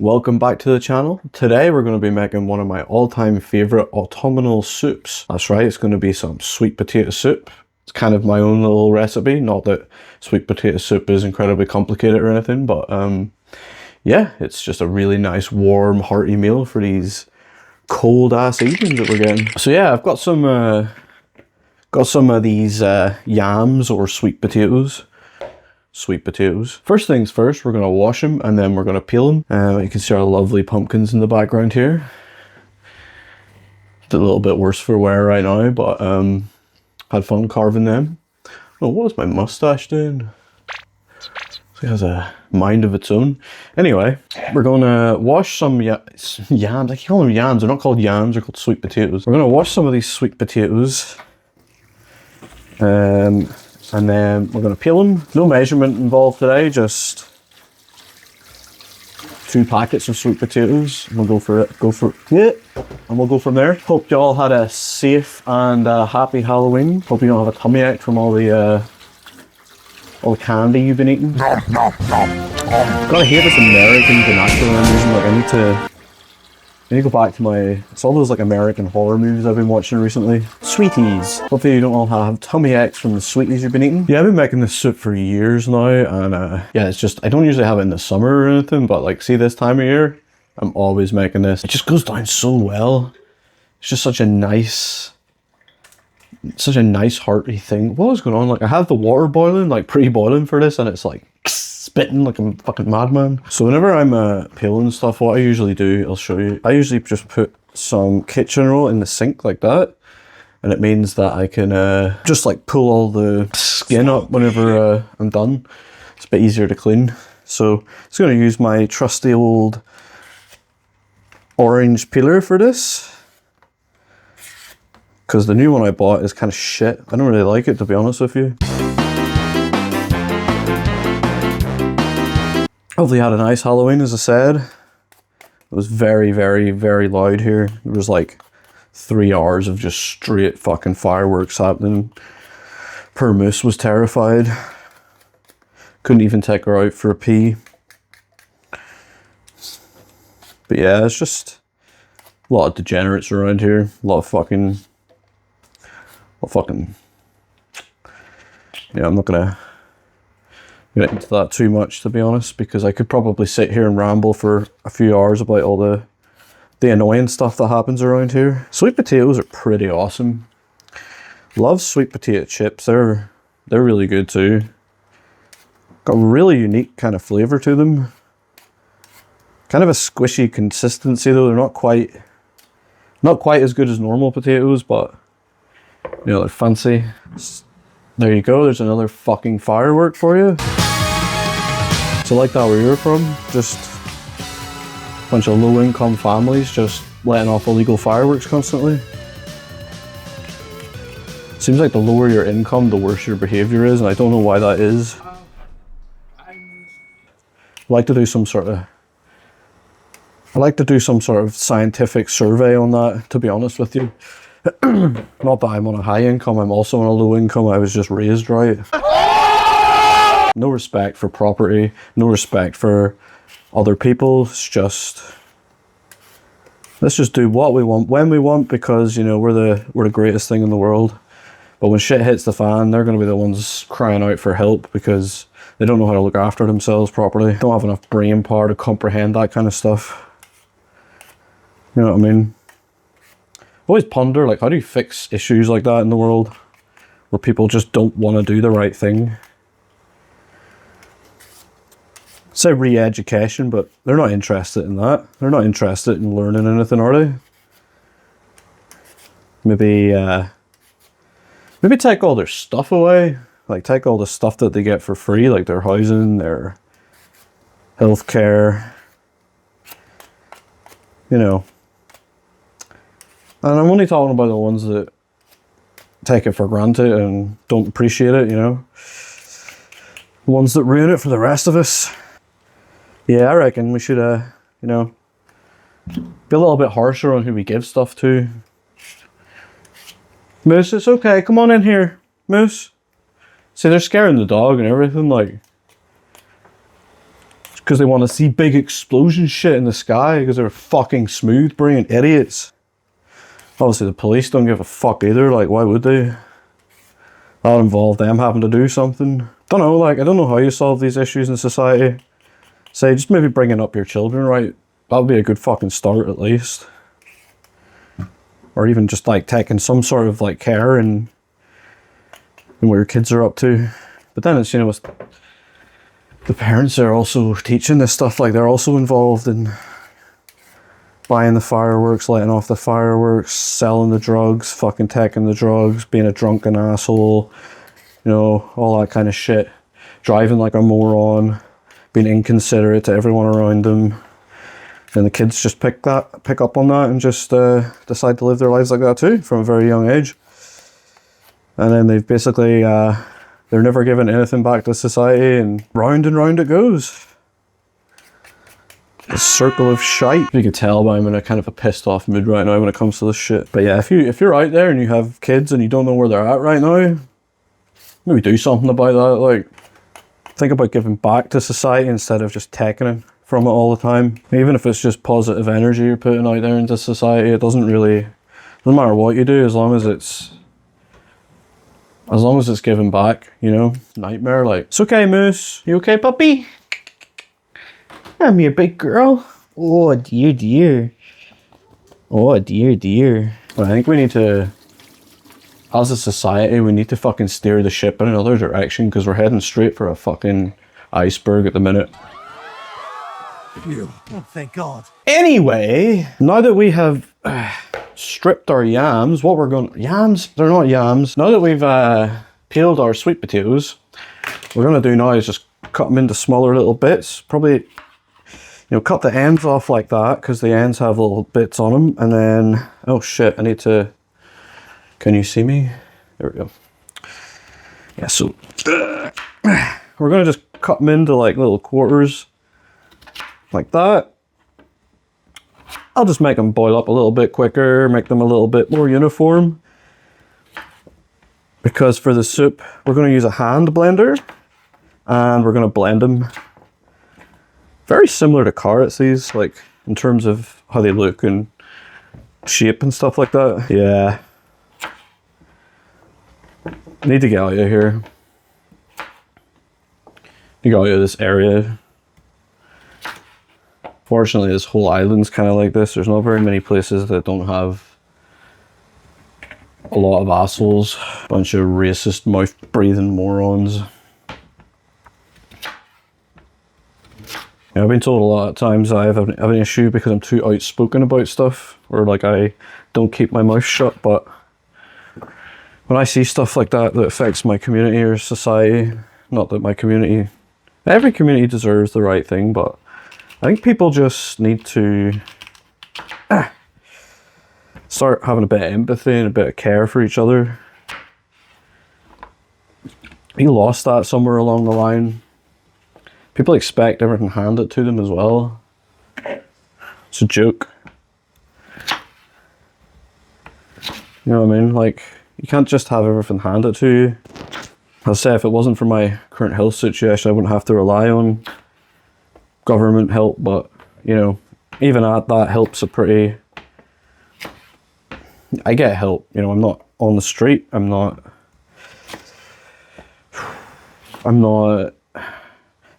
Welcome back to the channel. Today we're going to be making one of my all-time favourite autumnal soups. That's right, it's going to be some sweet potato soup. It's kind of my own little recipe, not that sweet potato soup is incredibly complicated or anything, but yeah, it's just a really nice warm hearty meal for these cold ass evenings that we're getting. So yeah, I've got some of these yams or sweet potatoes. First things first, we're going to wash them and then we're going to peel them. You can see our lovely pumpkins in the background here. It's a little bit worse for wear right now, but had fun carving them. Oh, what is my mustache doing? It has a mind of its own. Anyway, we're going to wash some yams. I keep calling them yams. They're not called yams, they're called sweet potatoes. We're going to wash some of these sweet potatoes. And then we're going to peel them. No measurement involved today, just 2 packets of sweet potatoes. And we'll go for it, and we'll go from there. Hope you all had a safe and happy Halloween. Hope you don't have a tummy ache from all the candy you've been eating. Gotta hate this American vernacular I'm using. Like I need to go back to it's all those like American horror movies I've been watching recently. Sweeties. Hopefully you don't all have tummy aches from the sweeties you've been eating. Yeah, I've been making this soup for years now, and yeah, it's just, I don't usually have it in the summer or anything, but like, see this time of year, I'm always making this. It just goes down so well. It's just such a nice hearty thing. What is going on? Like, I have the water boiling, like pre-boiling for this, and it's like spitting like I'm a fucking madman. So whenever I'm peeling stuff, what I usually do, I'll show you. I usually just put some kitchen roll in the sink like that, and it means that I can just like pull all the skin up whenever I'm done. It's a bit easier to clean. So I'm just going to use my trusty old orange peeler for this, because the new one I bought is kind of shit. I don't really like it, to be honest with you. Hopefully you had a nice Halloween, as I said. It was very, very, very loud here. There was like 3 hours of just straight fucking fireworks happening. Poor Moose was terrified. Couldn't even take her out for a pee. But yeah, it's just a lot of degenerates around here. A lot of fucking... Yeah, I'm not gonna get into that too much, to be honest, because I could probably sit here and ramble for a few hours about all the annoying stuff that happens around here. Sweet potatoes are pretty awesome. Love sweet potato chips. They're really good too. Got a really unique kind of flavor to them. Kind of a squishy consistency though. They're not quite as good as normal potatoes, but you know, they're fancy. There you go. There's another fucking firework for you. So like that where you're from, just a bunch of low-income families just letting off illegal fireworks constantly. Seems like the lower your income, the worse your behavior is, and I don't know why that is. I'd like to do some sort of scientific survey on that, to be honest with you. Not that I'm on a high income, I'm also on a low income. I was just raised right. No respect for property, no respect for other people. It's just, let's just do what we want when we want, because you know we're the greatest thing in the world. But when shit hits the fan, they're going to be the ones crying out for help because they don't know how to look after themselves properly. Don't have enough brain power to comprehend that kind of stuff. You know what I mean? I always ponder, like, how do you fix issues like that in the world where people just don't want to do the right thing? Say re-education, but they're not interested in that. They're not interested in learning anything, are they? Maybe take all their stuff away. Like, take all the stuff that they get for free, like their housing, their healthcare, you know. And I'm only talking about the ones that take it for granted and don't appreciate it, you know. The ones that ruin it for the rest of us. Yeah, I reckon we should, you know, be a little bit harsher on who we give stuff to. Moose, it's okay. Come on in here, Moose. See, they're scaring the dog and everything, like. because they want to see big explosion shit in the sky because they're fucking smooth brain idiots. Obviously the police don't give a fuck either, like why would they? That'll involve them having to do something. Don't know, like I don't know how you solve these issues in society. Say just maybe bringing up your children, right? That'll be a good fucking start at least. Or even just like taking some sort of like care in what your kids are up to. But then it's, you know, it's the parents are also teaching this stuff, like they're also involved in buying the fireworks, letting off the fireworks, selling the drugs, fucking taking the drugs, being a drunken asshole, you know, all that kind of shit. Driving like a moron, being inconsiderate to everyone around them. And the kids just pick up on that and just decide to live their lives like that too from a very young age. And then they've basically, they're never given anything back to society, and round it goes. A circle of shite. You can tell, but I'm in a kind of a pissed off mood right now when it comes to this shit. But yeah, if you're out there and you have kids and you don't know where they're at right now, maybe do something about that. Like, think about giving back to society instead of just taking it from it all the time. Even if it's just positive energy you're putting out there into society, it doesn't matter what you do, as long as it's giving back, you know? Nightmare, like, it's okay, Moose. You okay, puppy? I'm your big girl. Oh, dear. Oh, dear. But I think we need to, as a society, we need to fucking steer the ship in another direction, because we're heading straight for a fucking iceberg at the minute. Oh, thank God. Anyway, now that we have stripped our yams, yams? They're not yams. Now that we've peeled our sweet potatoes, what we're going to do now is just cut them into smaller little bits. Probably, you know, cut the ends off like that, because the ends have little bits on them. And then, oh shit, I need to, can you see me? There we go. Yeah, so we're going to just cut them into like little quarters. Like that. I'll just make them boil up a little bit quicker, make them a little bit more uniform. Because for the soup, we're going to use a hand blender, and we're going to blend them. Very similar to carrots, these, like, in terms of how they look and shape and stuff like that. Yeah. I need to get out of here. You go out of this area. Fortunately, this whole island's kind of like this. There's not very many places that don't have a lot of assholes. Bunch of racist, mouth-breathing morons. Yeah, I've been told a lot of times I have an issue because I'm too outspoken about stuff, or like I don't keep my mouth shut, but when I see stuff like that affects my community or society, not that my community, every community deserves the right thing, but I think people just need to start having a bit of empathy and a bit of care for each other. We lost that somewhere along the line. People expect everything handed to them as well. It's a joke. You know what I mean? Like, you can't just have everything handed to you. I'll say, if it wasn't for my current health situation, I wouldn't have to rely on government help, but you know, even at that, help's a pretty, I get help, you know, I'm not on the street, I'm not,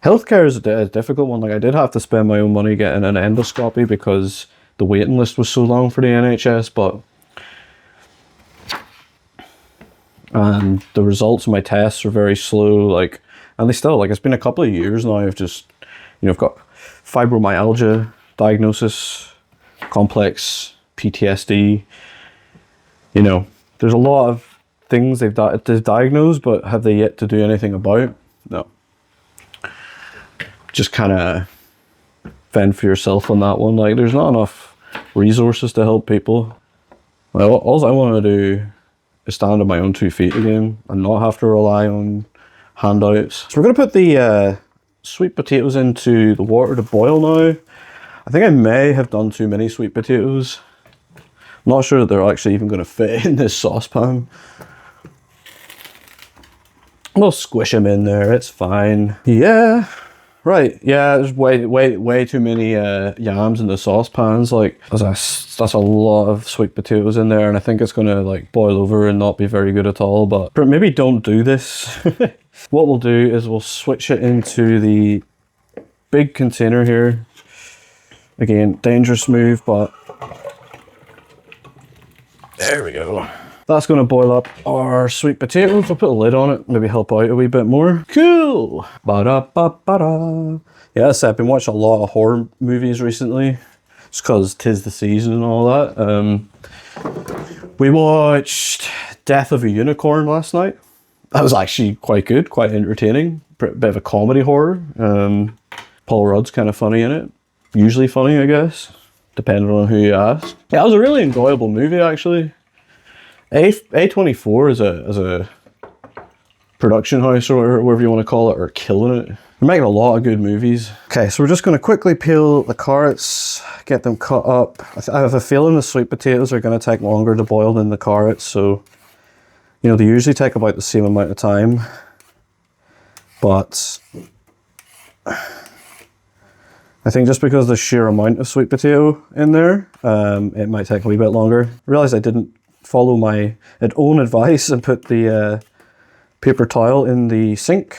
healthcare is a difficult one. Like, I did have to spend my own money getting an endoscopy because the waiting list was so long for the NHS, and the results of my tests are very slow, like, and they still, like, it's been a couple of years now. I've just, you know, I've got fibromyalgia diagnosis, complex PTSD. You know, there's a lot of things they've diagnosed, but have they yet to do anything about? No. Just kind of fend for yourself on that one. Like, there's not enough resources to help people. Like, all I want to do is stand on my own 2 feet again and not have to rely on handouts. So we're going to put the sweet potatoes into the water to boil now. I think I may have done too many sweet potatoes. I'm not sure that they're actually even going to fit in this saucepan. We'll squish them in there, it's fine. Yeah, Right, yeah, there's way too many yams in the saucepans. Like, that's a lot of sweet potatoes in there, and I think it's gonna like boil over and not be very good at all. But maybe don't do this. What we'll do is we'll switch it into the big container here. Again, dangerous move, but there we go. That's going to boil up our sweet potatoes. We'll put a lid on it, maybe help out a wee bit more. Cool! Ba-da-ba-ba-da. Yeah, I've been watching a lot of horror movies recently. It's because 'tis the season and all that. We watched Death of a Unicorn last night. That was actually quite good, quite entertaining. Bit of a comedy horror. Paul Rudd's kind of funny in it. Usually funny, I guess, depending on who you ask. Yeah, it was a really enjoyable movie, actually. A24 as a production house, or whatever you want to call it, are killing it. They're making a lot of good movies. Okay, so we're just going to quickly peel the carrots, get them cut up. I have a feeling the sweet potatoes are going to take longer to boil than the carrots, so you know, they usually take about the same amount of time, but I think just because of the sheer amount of sweet potato in there, it might take a wee bit longer. I realised I didn't follow my own advice and put the paper towel in the sink.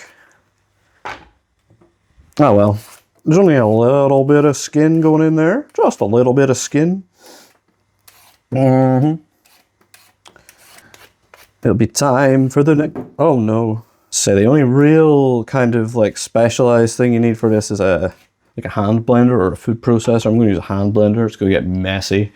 Oh well, there's only a little bit of skin going in there, just a little bit of skin. It'll be time for the next. Oh no! So the only real kind of like specialized thing you need for this is a hand blender or a food processor. I'm going to use a hand blender. It's going to get messy.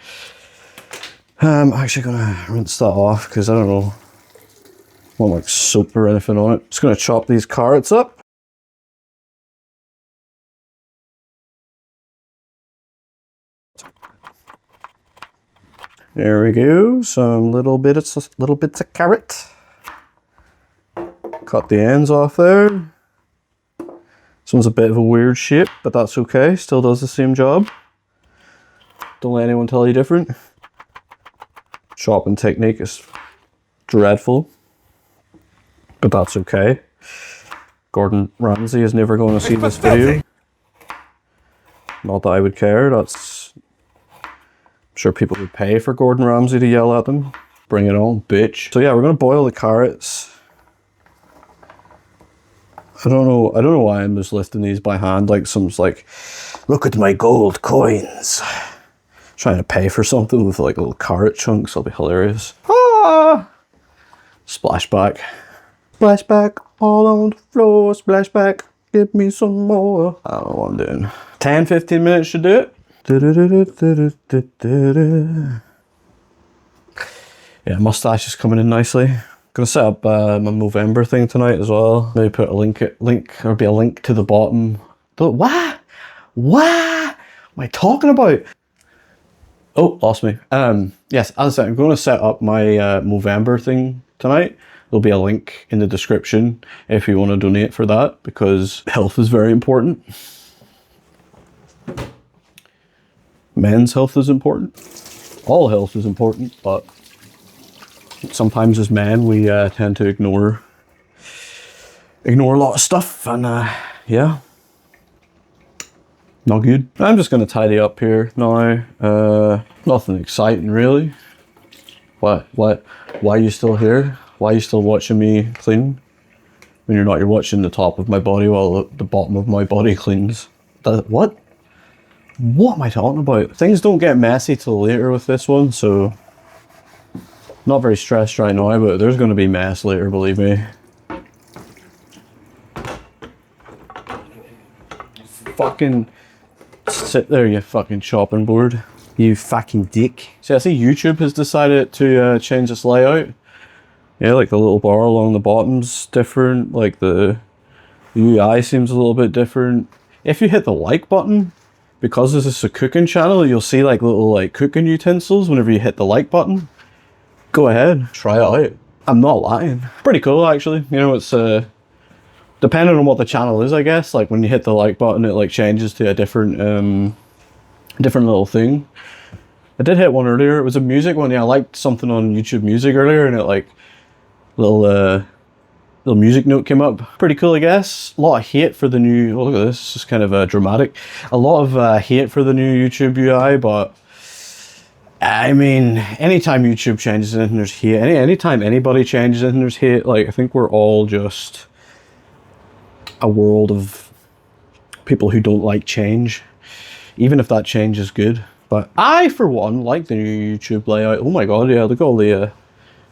I'm actually going to rinse that off because I don't know, I want like soap or anything on it. Just going to chop these carrots up. There we go. Some little bits of carrot. Cut the ends off there. This one's a bit of a weird shape, but that's okay. Still does the same job. Don't let anyone tell you different. Chopping technique is dreadful, but that's okay. Gordon Ramsay is never going to see this video. Not that I would care. That's, I'm sure people would pay for Gordon Ramsay to yell at them. Bring it on, bitch. So yeah, we're going to boil the carrots. I don't know why I'm just lifting these by hand. Like someone's like, look at my gold coins. Trying to pay for something with like little carrot chunks. That'll be hilarious. Ah! Splashback. Splashback all on the floor. Splashback. Give me some more. I don't know what I'm doing. 10-15 minutes should do it. Yeah, mustache is coming in nicely. Gonna set up my Movember thing tonight as well. Maybe put a link, or be a link to the bottom. What am I talking about? Oh, lost me. Yes, as I said, I'm going to set up my Movember thing tonight. There'll be a link in the description if you want to donate for that, because health is very important. Men's health is important. All health is important, but sometimes as men we tend to ignore a lot of stuff, and yeah, not good. I'm just going to tidy up here now. Nothing exciting really. Why are you still here? Why are you still watching me clean? When you're not, you're watching the top of my body while the bottom of my body cleans. What am I talking about? Things don't get messy till later with this one, so not very stressed right now, but there's going to be mess later, believe me. Fucking sit there, you fucking chopping board. You fucking dick. See, I see YouTube has decided to change this layout. Yeah, like the little bar along the bottom's different, like the UI seems a little bit different. If you hit the like button, because this is a cooking channel, you'll see like little like cooking utensils whenever you hit the like button. Go ahead, try it out. I'm not lying. Pretty cool actually. You know, it's depending on what the channel is, I guess. Like when you hit the like button, it like changes to a different different little thing. I did hit one earlier. It was a music one. Yeah, I liked something on YouTube Music earlier, and it like little little music note came up. Pretty cool, I guess. A lot of hate for the new, oh, look at this, this is kind of dramatic. A lot of hate for the new YouTube UI, but I mean, anytime YouTube changes anything, there's hate. Anytime anybody changes anything, there's hate. Like, I think we're all just a world of people who don't like change, even if that change is good. But I, for one, like the new YouTube layout. Oh my god, yeah, look at all the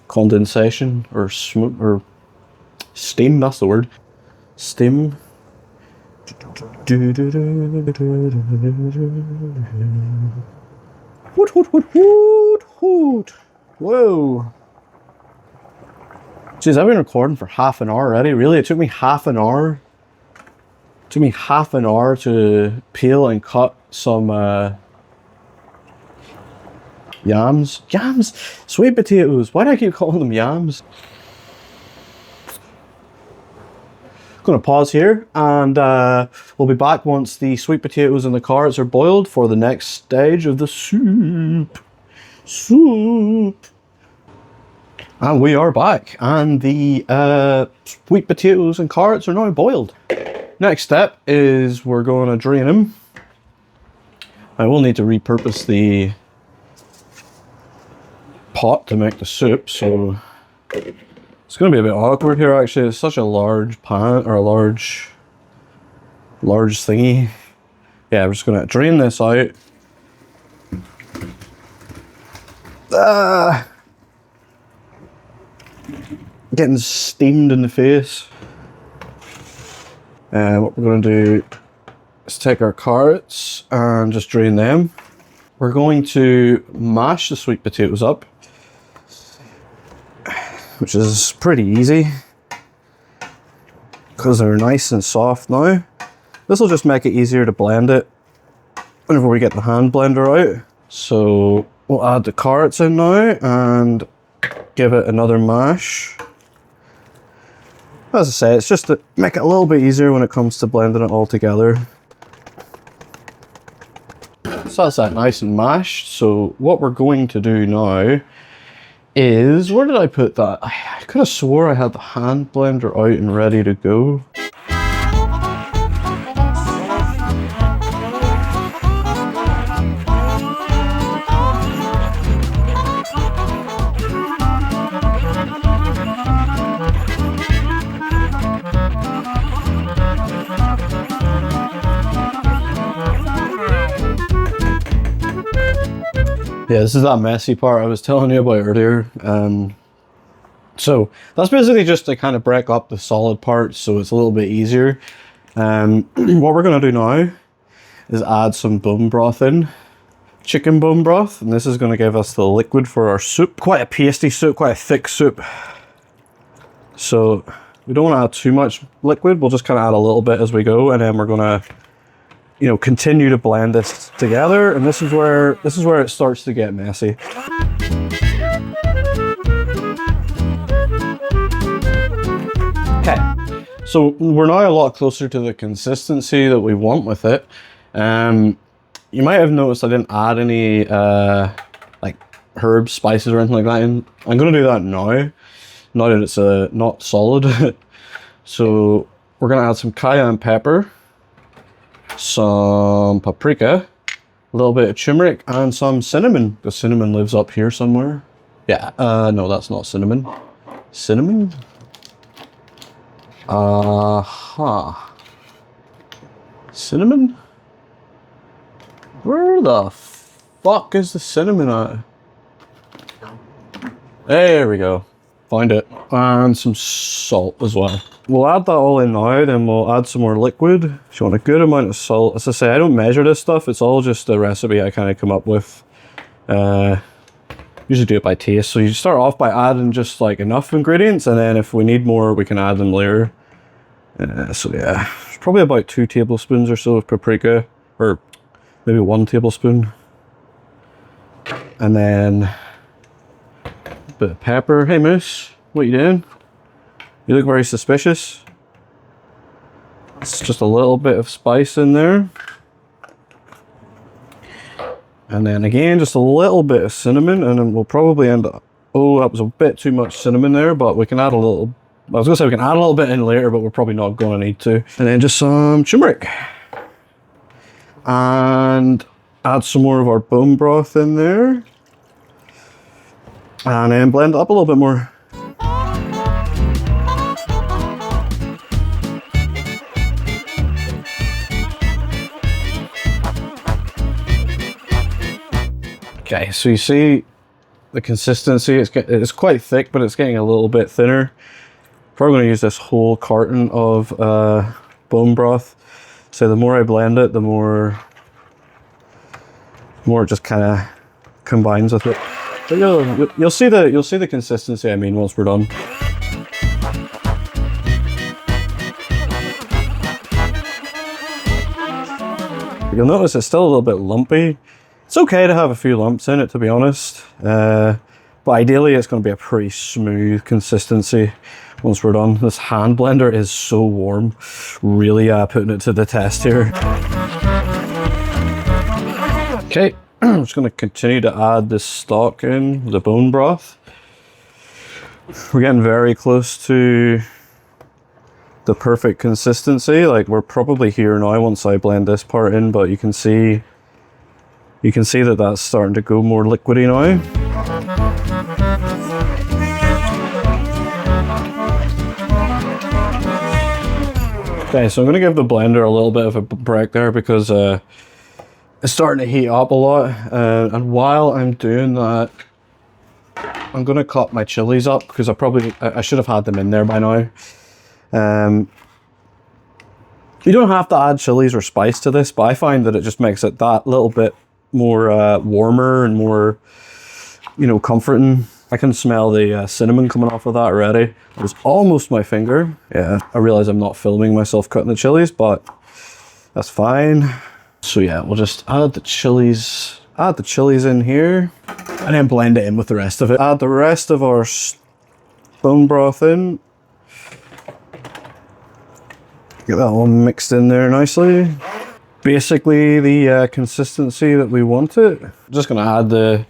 condensation or smoke or steam, that's the word. Steam. Hoot, hoot, hoot, hoot, hoot. Whoa. Jeez, I've been recording for half an hour already. Really? It took me half an hour. It took me half an hour to peel and cut some yams. Yams? Sweet potatoes. Why do I keep calling them yams? Going to pause here, and we'll be back once the sweet potatoes and the carrots are boiled for the next stage of the soup. And we are back, and the sweet potatoes and carrots are now boiled. Next step is we're going to drain them. I will need to repurpose the pot to make the soup, so it's going to be a bit awkward here actually. It's such a large pan, or a large thingy. Yeah, we're just going to drain this out. Getting steamed in the face. And what we're going to do is take our carrots and just drain them. We're going to mash the sweet potatoes up, which is pretty easy because they're nice and soft now. This will just make it easier to blend it whenever we get the hand blender out. So we'll add the carrots in now and give it another mash. As I say, it's just to make it a little bit easier when it comes to blending it all together. So that's that nice and mashed. So what we're going to do now is, where did I put that? I could have swore I had the hand blender out and ready to go. Yeah, this is that messy part I was telling you about earlier. So that's basically just to kind of break up the solid parts so it's a little bit easier. What we're going to do now is add some bone broth in. Chicken bone broth. And this is going to give us the liquid for our soup. Quite a pasty soup, quite a thick soup. So we don't want to add too much liquid. We'll just kind of add a little bit as we go. And then we're going to, you know, continue to blend this together, and this is where it starts to get messy. Okay, so we're now a lot closer to the consistency that we want with it. You might have noticed I didn't add any like herbs, spices, or anything like that in. I'm going to do that now that it's not solid. So we're going to add some cayenne pepper, some paprika, a little bit of turmeric, and some cinnamon. The cinnamon lives up here somewhere. Yeah, no, that's not cinnamon. Cinnamon? Cinnamon? Where the fuck is the cinnamon at? There we go. Find it. And some salt as well. We'll add that all in now, then we'll add some more liquid. If you want a good amount of salt. As I say, I don't measure this stuff. It's all just a recipe I kind of come up with. Usually do it by taste. So you start off by adding just like enough ingredients, and then if we need more, we can add them later. So yeah, it's probably about 2 tablespoons or so of paprika, or maybe 1 tablespoon. And then a bit of pepper. Hey Moose, what you doing? You look very suspicious. It's just a little bit of spice in there. And then again, just a little bit of cinnamon, and then we'll probably end up... Oh, that was a bit too much cinnamon there, but we can add a little I was gonna say we can add a little bit in later, but we're probably not gonna need to. And then just some turmeric. And add some more of our bone broth in there. And then blend it up a little bit more. Okay, so you see the consistency, it's quite thick, but it's getting a little bit thinner. Probably going to use this whole carton of bone broth. So the more I blend it, the more it just kind of combines with it. But you'll see the consistency, I mean, once we're done. You'll notice it's still a little bit lumpy. It's okay to have a few lumps in it, to be honest. But ideally it's going to be a pretty smooth consistency once we're done. This hand blender is so warm. Really putting it to the test here. Okay, I'm just going to continue to add this stock in, the bone broth. We're getting very close to the perfect consistency. Like, we're probably here now once I blend this part in, but you can see that that's starting to go more liquidy now. Okay, so I'm going to give the blender a little bit of a break there because it's starting to heat up a lot. And while I'm doing that, I'm going to cut my chilies up because I should have had them in there by now. You don't have to add chilies or spice to this, but I find that it just makes it that little bit more warmer and more, you know, comforting. I can smell the cinnamon coming off of that already. It was almost my finger. Yeah, I realize I'm not filming myself cutting the chilies, but that's fine. So yeah, we'll just add the chilies in here and then blend it in with the rest of it. Add the rest of our bone broth in. Get that all mixed in there nicely. Basically the consistency that we want it. I'm just gonna add the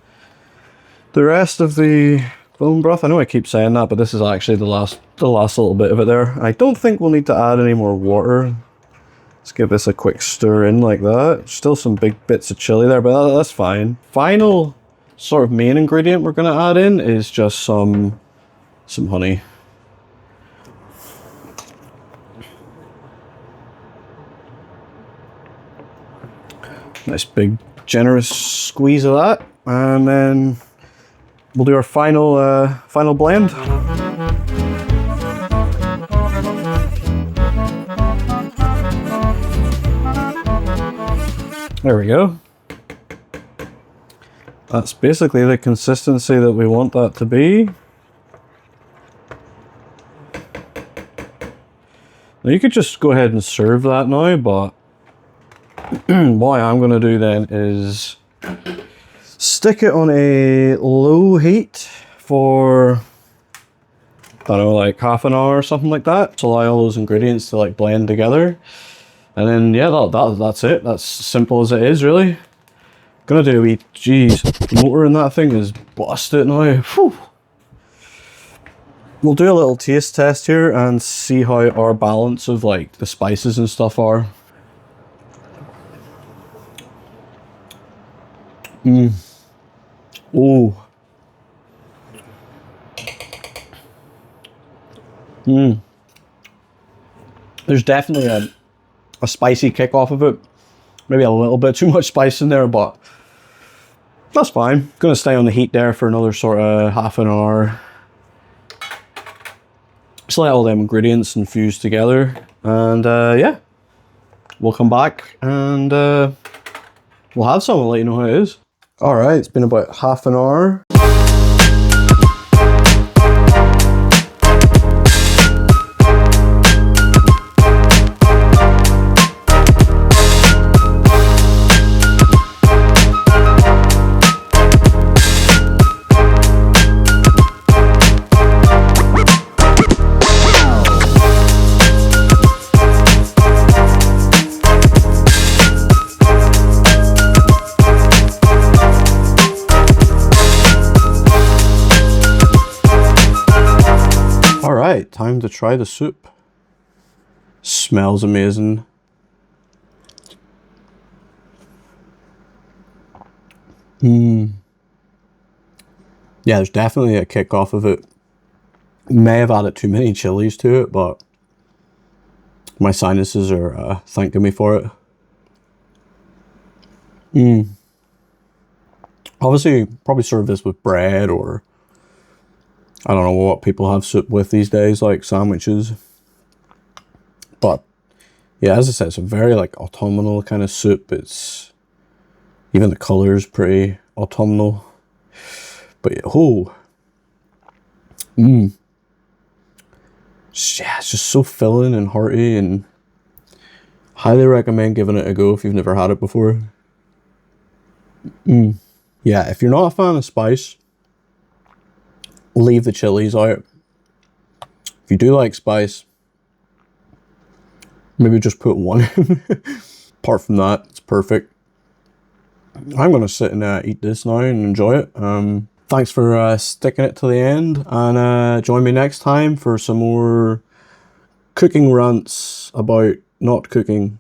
rest of the bone broth. I know I keep saying that, but this is actually the last little bit of it there. I don't think we'll need to add any more water. Let's give this a quick stir in like that. Still some big bits of chili there, but that's fine. Final sort of main ingredient we're gonna add in is just some honey. Nice big generous squeeze of that, and then we'll do our final blend. There we go. That's basically the consistency that we want that to be. Now you could just go ahead and serve that now, but what I'm going to do then is stick it on a low heat for, I don't know, like half an hour or something like that. To allow all those ingredients to like blend together. And then yeah, that's it. That's simple as it is, really. Gonna do a wee, geez, the motor in that thing is busted now. Whew. We'll do a little taste test here and see how our balance of like the spices and stuff are. Oh. There's definitely a spicy kick off of it. Maybe a little bit too much spice in there, but that's fine. Gonna stay on the heat there for another sort of half an hour. Just let all them ingredients infuse together, and yeah, we'll come back and we'll have some and let you know how it is. All right, it's been about half an hour. right, time to try the soup. Smells amazing. Yeah, there's definitely a kick off of it. May have added too many chilies to it, but my sinuses are thanking me for it. Obviously, probably serve this with bread, or I don't know what people have soup with these days, like sandwiches. But yeah, as I said, it's a very like autumnal kind of soup. It's even the color is pretty autumnal. But yeah, yeah, it's just so filling and hearty, and highly recommend giving it a go if you've never had it before. Yeah, if you're not a fan of spice, leave the chilies out. If you do like spice, maybe just put one in. Apart from that, it's perfect. I'm going to sit and eat this now and enjoy it. Thanks for sticking it to the end, and join me next time for some more cooking rants about not cooking.